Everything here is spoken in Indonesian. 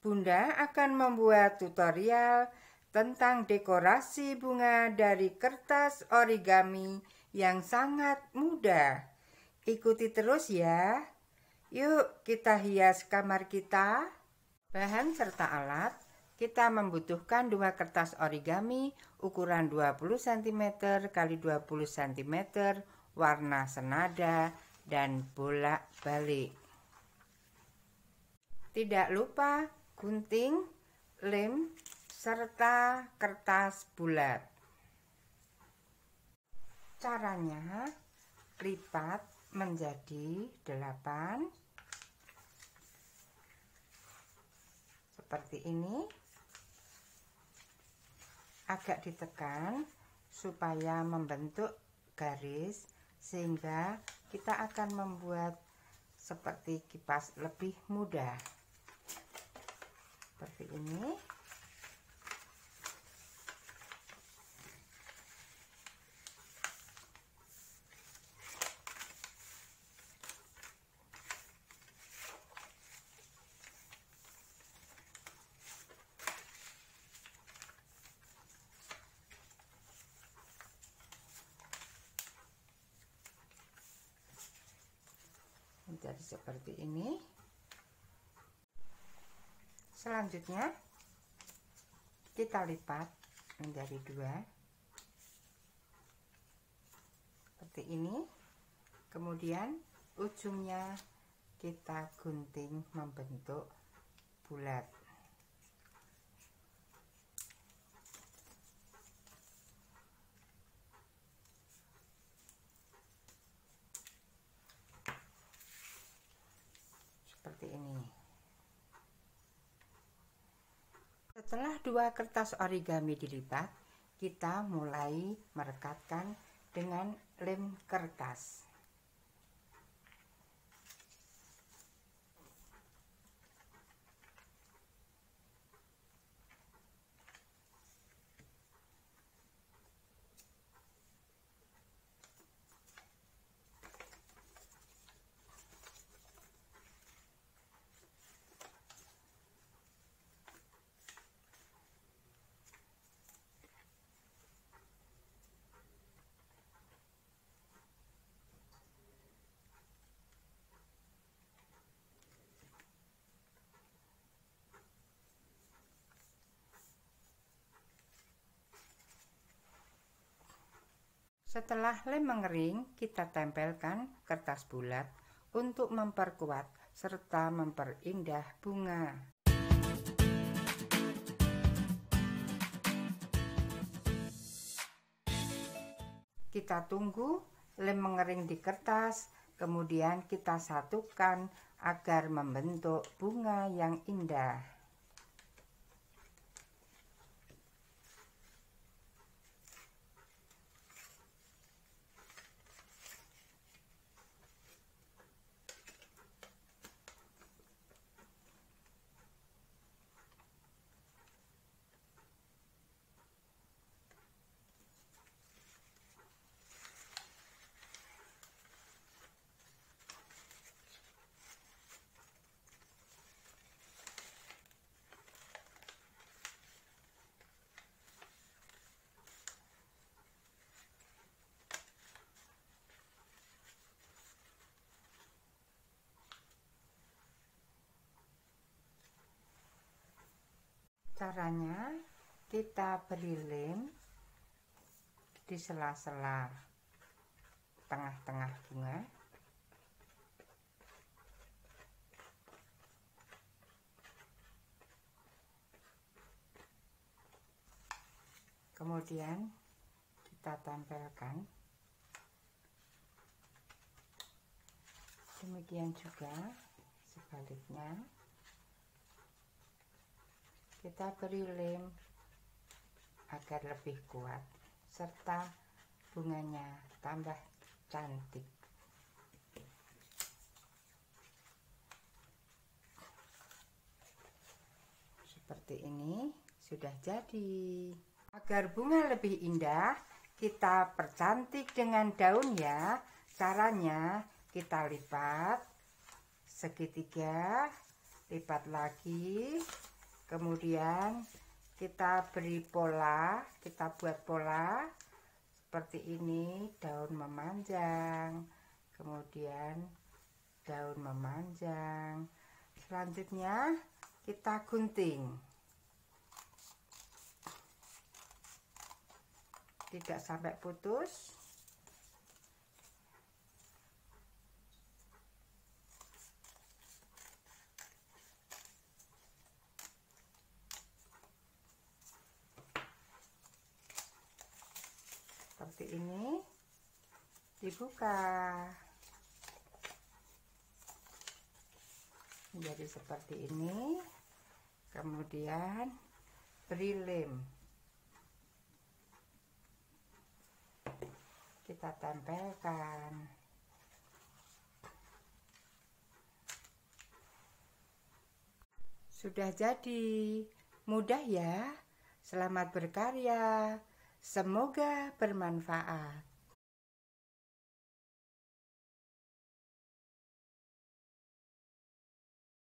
Bunda akan membuat tutorial tentang dekorasi bunga dari kertas origami yang sangat mudah. Ikuti terus ya. Yuk kita hias kamar kita. Bahan serta alat. Kita membutuhkan 2 kertas origami ukuran 20 cm x 20 cm, warna senada dan bolak-balik. Tidak lupa gunting, lem, serta kertas bulat. Caranya, lipat menjadi 8 seperti ini. Agak ditekan supaya membentuk garis, sehingga kita akan membuat seperti kipas lebih mudah. Seperti ini. Jadi seperti ini. Selanjutnya kita lipat menjadi 2 seperti ini. Kemudian ujungnya kita gunting membentuk bulat. Seperti ini. Setelah 2 kertas origami dilipat, kita mulai merekatkan dengan lem kertas. Setelah lem mengering, kita tempelkan kertas bulat untuk memperkuat serta memperindah bunga. Kita tunggu lem mengering di kertas, kemudian kita satukan agar membentuk bunga yang indah. Caranya, kita beri lem di sela-sela tengah-tengah bunga. Kemudian kita tempelkan. Demikian juga sebaliknya. Kita beri lem agar lebih kuat serta bunganya tambah cantik. Seperti ini sudah jadi. Agar bunga lebih indah, kita percantik dengan daun ya. Caranya kita lipat segitiga, lipat lagi, Kemudian kita beri pola, kita buat pola seperti ini, daun memanjang, kemudian daun memanjang. Selanjutnya kita gunting, tidak sampai putus. Seperti ini, dibuka menjadi seperti ini, kemudian beri lem, kita tempelkan. Sudah jadi, mudah ya. Selamat berkarya. Semoga bermanfaat.